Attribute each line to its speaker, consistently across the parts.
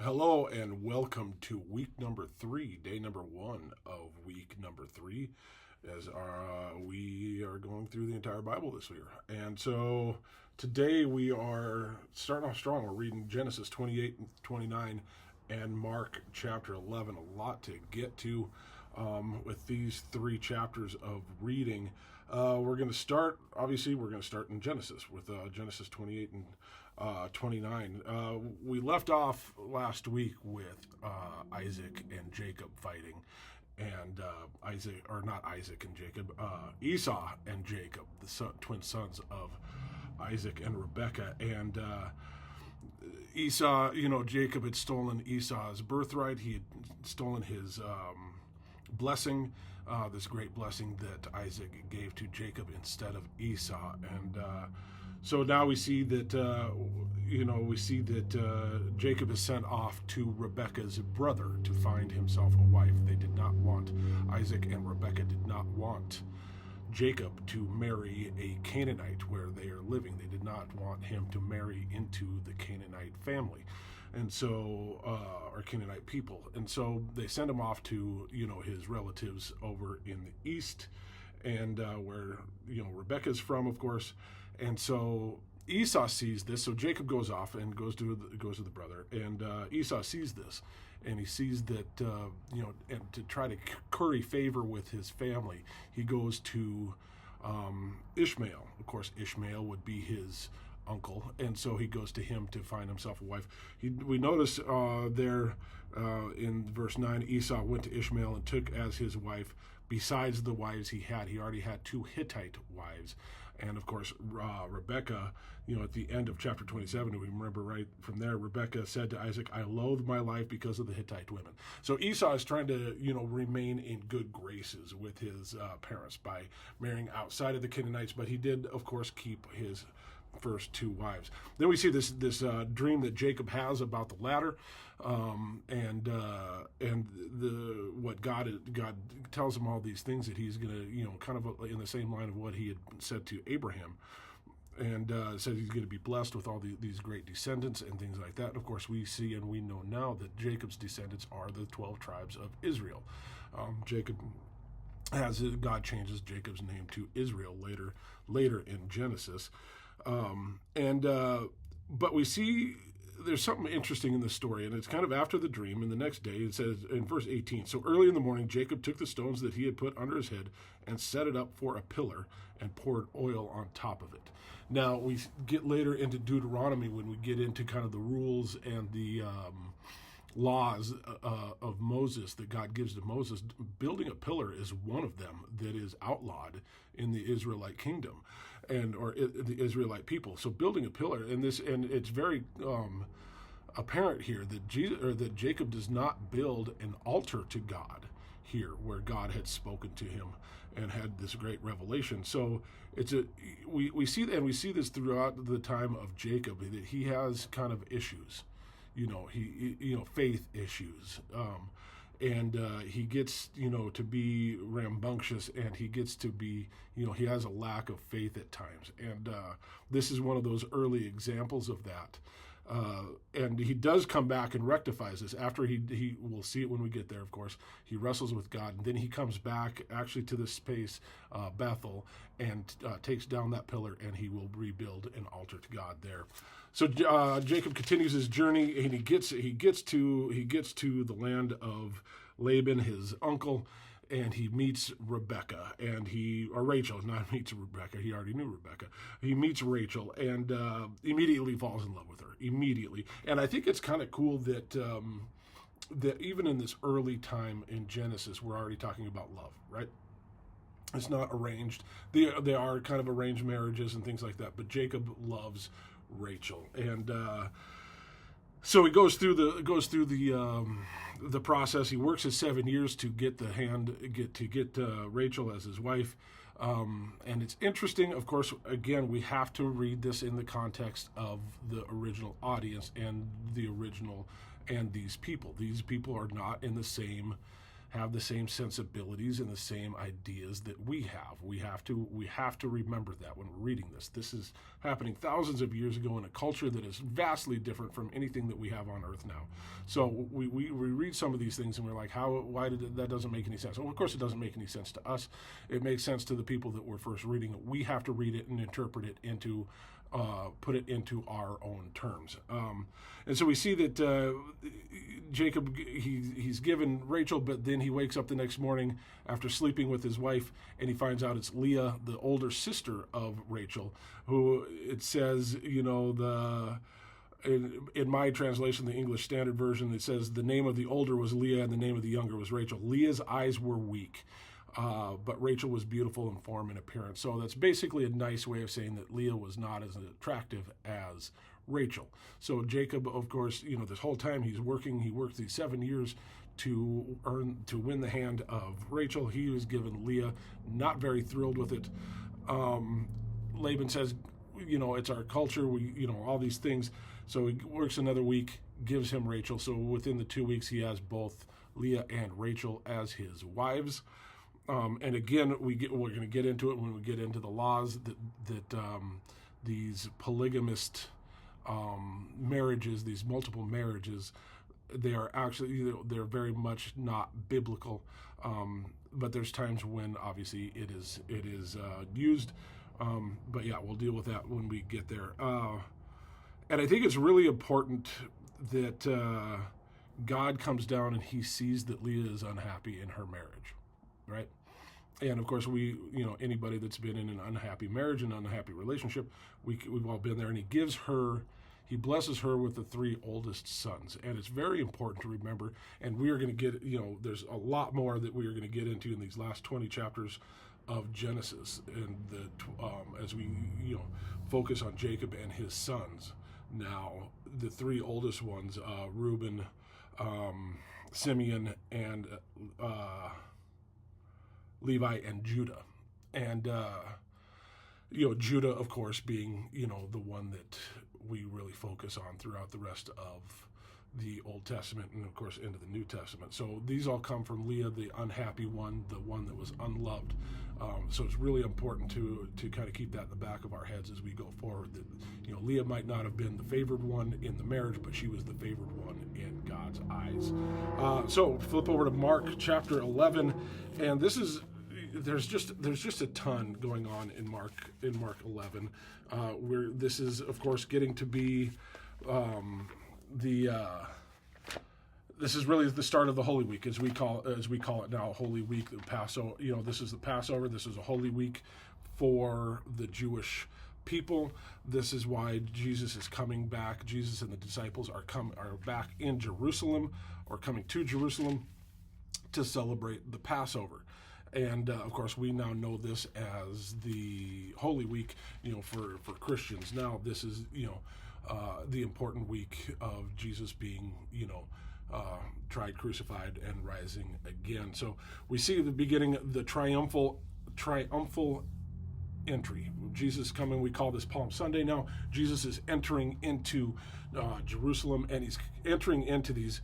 Speaker 1: Hello and welcome to week number 3, day number 1 of week number 3, as we are going through the entire Bible this year. And so today we are starting off strong. We're reading Genesis 28 and 29 and Mark chapter 11. A lot to get to with these 3 chapters of reading. We're going to start, obviously, we're going to start in Genesis with Genesis 28 and 29. We left off last week with Isaac and Jacob fighting, and Esau and Jacob, the twin sons of Isaac and Rebekah. And Esau, Jacob had stolen Esau's birthright. He had stolen his blessing, this great blessing that Isaac gave to Jacob instead of Esau. And so now we see that Jacob is sent off to Rebekah's brother to find himself a wife. They did not want Isaac and Rebekah did not want Jacob to marry a Canaanite where they are living. They did not want him to marry into the Canaanite family, and so or Canaanite people. And so they send him off to his relatives over in the east, and where Rebekah's from, of course. And so Esau sees this. So Jacob goes off and goes to the brother, and Esau sees this, and he sees that and to try to curry favor with his family, he goes to Ishmael. Of course, Ishmael would be his uncle, and so he goes to him to find himself a wife. We notice there in verse 9, Esau went to Ishmael and took as his wife, besides the wives he already had 2 Hittite wives. And of course, Rebekah, at the end of chapter 27, we remember right from there, Rebekah said to Isaac, "I loathe my life because of the Hittite women." So Esau is trying to, remain in good graces with his parents by marrying outside of the Canaanites, but he did, of course, keep his first 2 wives. Then we see this dream that Jacob has about the ladder, and what God tells him all these things that he's going to kind of in the same line of what he had said to Abraham, and said he's going to be blessed with all these great descendants and things like that. And of course, we see and we know now that Jacob's descendants are the 12 tribes of Israel. God changes Jacob's name to Israel later in Genesis. But we see there's something interesting in the story, and it's kind of after the dream. And the next day, it says in verse 18, "So early in the morning, Jacob took the stones that he had put under his head and set it up for a pillar and poured oil on top of it." Now, we get later into Deuteronomy when we get into kind of the rules and the laws of Moses that God gives to Moses. Building a pillar is one of them that is outlawed in the Israelite kingdom or the Israelite people. So building a pillar, and it's very apparent here that Jacob does not build an altar to God here, where God had spoken to him and had this great revelation. So we see this throughout the time of Jacob, that he has kind of issues. Faith issues, and he gets to be rambunctious, and he gets to be he has a lack of faith at times, and this is one of those early examples of that. And he does come back and rectifies this after he will see it when we get there. Of course, he wrestles with God, and then he comes back actually to this space, Bethel, and takes down that pillar, and he will rebuild an altar to God there. So Jacob continues his journey, and he gets to the land of Laban, his uncle, and he meets Rebekah, Rachel. Not meets Rebekah. He already knew Rebekah. He meets Rachel, and immediately falls in love with her. Immediately, and I think it's kind of cool that that even in this early time in Genesis, we're already talking about love, right? It's not arranged. They are kind of arranged marriages and things like that. But Jacob loves Rachel, and so he goes through the process. He works his 7 years to get Rachel as his wife, and it's interesting. Of course, again, we have to read this in the context of the original audience and the original and these people. These people are not in the same have the same sensibilities and the same ideas that we have. We have to remember that when we're reading this. This is happening thousands of years ago in a culture that is vastly different from anything that we have on earth now. So we read some of these things and we're like, why did that doesn't make any sense? Well, of course it doesn't make any sense to us. It makes sense to the people that were first reading it. We have to read it and interpret it into put it into our own terms. And so we see that Jacob, he's given Rachel, but then he wakes up the next morning after sleeping with his wife, and he finds out it's Leah, the older sister of Rachel, who it says, in my translation, the English Standard Version, it says the name of the older was Leah and the name of the younger was Rachel. Leah's eyes were weak. But Rachel was beautiful in form and appearance. So that's basically a nice way of saying that Leah was not as attractive as Rachel. So Jacob, of course, this whole time he's working, he worked these 7 years to win the hand of Rachel. He was given Leah, not very thrilled with it. Laban says, it's our culture, all these things. So he works another week, gives him Rachel. So within the 2 weeks, he has both Leah and Rachel as his wives. And again, we're going to get into it when we get into the laws that these polygamist marriages, these multiple marriages, they are actually, they're very much not biblical. But there's times when obviously it is used. But yeah, we'll deal with that when we get there. And I think it's really important that God comes down and he sees that Leah is unhappy in her marriage, right? And of course, anybody that's been in an unhappy marriage, an unhappy relationship, we've all been there. And he blesses her with the 3 oldest sons. And it's very important to remember. And we are going to get, there's a lot more that we are going to get into in these last 20 chapters of Genesis, and as we focus on Jacob and his sons. Now, the 3 oldest ones, Reuben, Simeon, and Levi and Judah. And, Judah, of course, being, the one that we really focus on throughout the rest of the Old Testament and, of course, into the New Testament. So these all come from Leah, the unhappy one, the one that was unloved. So it's really important to kind of keep that in the back of our heads as we go forward. That, Leah might not have been the favored one in the marriage, but she was the favored one in God's eyes. So flip over to Mark chapter 11, and there's just a ton going on in Mark 11, where this is, of course, getting to be this is really the start of the Holy Week, as we call it now, Holy Week, the Passover. This is the Passover. This is a Holy Week for the Jewish people. This is why Jesus is coming back. Jesus and the disciples are back in Jerusalem, or coming to Jerusalem to celebrate the Passover. And of course, we now know this as the Holy Week, for Christians. Now, this is, the important week of Jesus being, tried, crucified, and rising again. So we see the beginning, the triumphal entry. Jesus coming, we call this Palm Sunday now. Jesus is entering into Jerusalem, and he's entering into these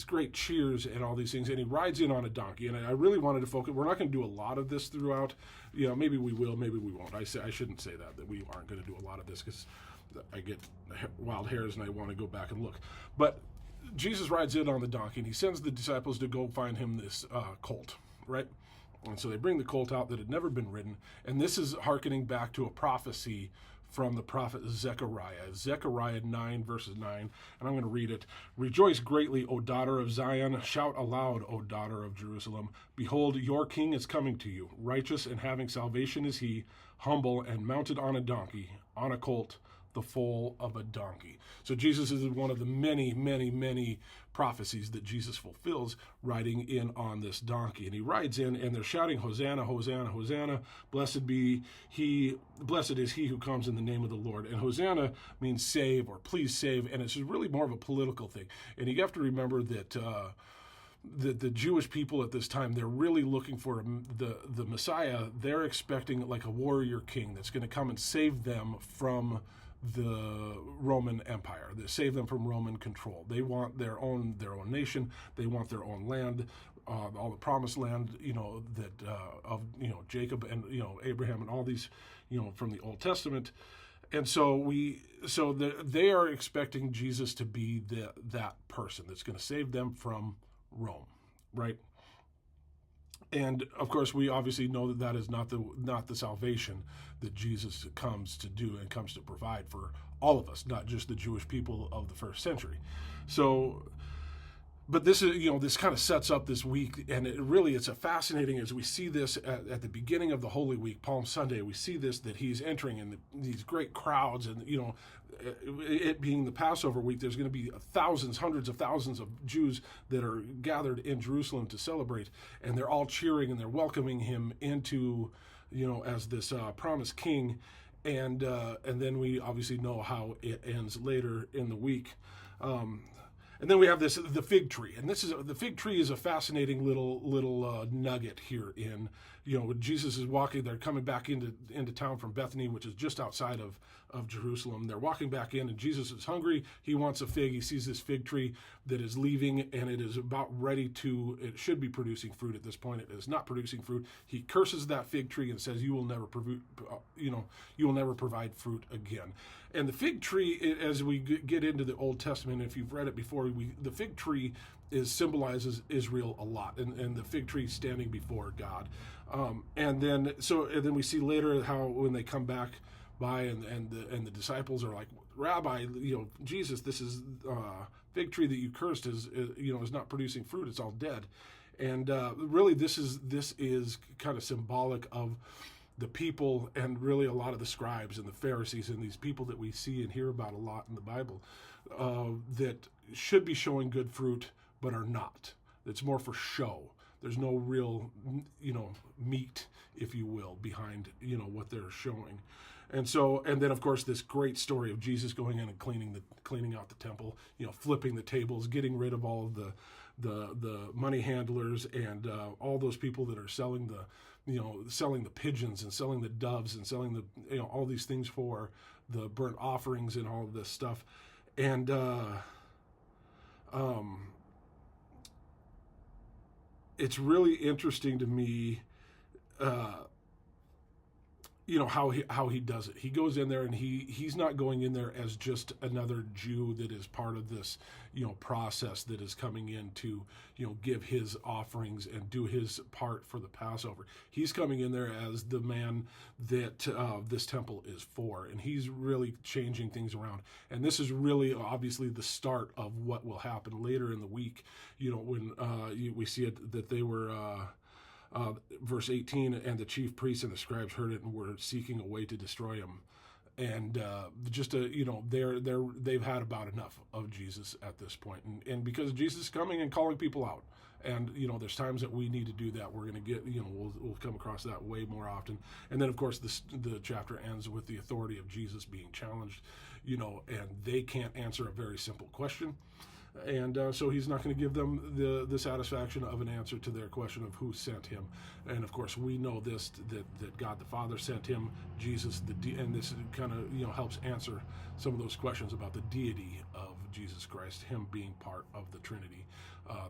Speaker 1: great cheers and all these things, and he rides in on a donkey. And I really wanted to focus. We're not going to do a lot of this throughout. Maybe we will, maybe we won't. I shouldn't say that we aren't going to do a lot of this, because I get wild hairs and I want to go back and look. But Jesus rides in on the donkey, and he sends the disciples to go find him this colt, right? And so they bring the colt out that had never been ridden, and this is hearkening back to a prophecy from the prophet Zechariah. Zechariah 9, verses 9, and I'm going to read it. Rejoice greatly, O daughter of Zion. Shout aloud, O daughter of Jerusalem. Behold, your king is coming to you. Righteous and having salvation is he, humble and mounted on a donkey, on a colt, the foal of a donkey. So Jesus is one of the many, many, many prophecies that Jesus fulfills, riding in on this donkey. And he rides in, and they're shouting, Hosanna, Hosanna, Hosanna. Blessed is he who comes in the name of the Lord. And Hosanna means save, or please save, and it's really more of a political thing. And you have to remember that the Jewish people at this time, they're really looking for the Messiah. They're expecting like a warrior king that's going to come and save them from the Roman Empire, to save them from Roman control. They want their own nation. They want their own land, all the promised land, that of Jacob and Abraham and all these, from the Old Testament. And so they are expecting Jesus to be that person that's going to save them from Rome, right? And of course, we obviously know that is not the salvation that Jesus comes to do and comes to provide for all of us, not just the Jewish people of the first century. So, but this is this kind of sets up this week, and it's a fascinating as we see this at the beginning of the Holy Week, Palm Sunday. We see this that he's entering in these great crowds, and it being the Passover week, there's going to be thousands, hundreds of thousands of Jews that are gathered in Jerusalem to celebrate, and they're all cheering and they're welcoming him into, as this promised king, and then we obviously know how it ends later in the week. And then we have the fig tree, and the fig tree is a fascinating little nugget here. In when Jesus is walking, they're coming back into town from Bethany, which is just outside of Jerusalem. They're walking back in, and Jesus is hungry. He wants a fig. He sees this fig tree that is leaving, and it is about ready to. It should be producing fruit at this point. It is not producing fruit. He curses that fig tree and says, "You will never you will never provide fruit again." And the fig tree, as we get into the Old Testament, if you've read it before, the fig tree symbolizes Israel a lot, and the fig tree standing before God. And then we see later how when they come back by and the disciples are like, "Rabbi, Jesus, this is fig tree that you cursed is not producing fruit; it's all dead." And really, this is kind of symbolic of the people, and really a lot of the scribes and the Pharisees and these people that we see and hear about a lot in the Bible, that should be showing good fruit but are not. It's more for show. There's no real, meat, if you will, behind, what they're showing. And then of course this great story of Jesus going in and cleaning out the temple, flipping the tables, getting rid of all of the money handlers and all those people that are selling the pigeons and selling the doves and selling all these things for the burnt offerings and all of this stuff. And it's really interesting to me, how he does it. He goes in there and he's not going in there as just another Jew that is part of this, process that is coming in to, give his offerings and do his part for the Passover. He's coming in there as the man that this temple is for, and he's really changing things around. And this is really obviously the start of what will happen later in the week, when we see it that they were... verse 18, and the chief priests and the scribes heard it and were seeking a way to destroy him. And they've had about enough of Jesus at this point. And because Jesus is coming and calling people out. And, there's times that we need to do that. We're going to get, we'll come across that way more often. And then, of course, the chapter ends with the authority of Jesus being challenged, and they can't answer a very simple question. And so he's not going to give them the satisfaction of an answer to their question of who sent him. And of course, we know this, that God the Father sent him, Jesus, and this kind of helps answer some of those questions about the deity of Jesus Christ, him being part of the Trinity,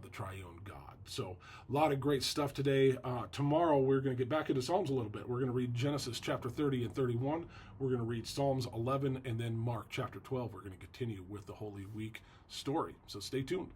Speaker 1: the triune God. So a lot of great stuff today. Tomorrow we're going to get back into Psalms a little bit. We're going to read Genesis chapter 30 and 31. We're going to read Psalms 11 and then Mark chapter 12. We're going to continue with the Holy Week story. So stay tuned.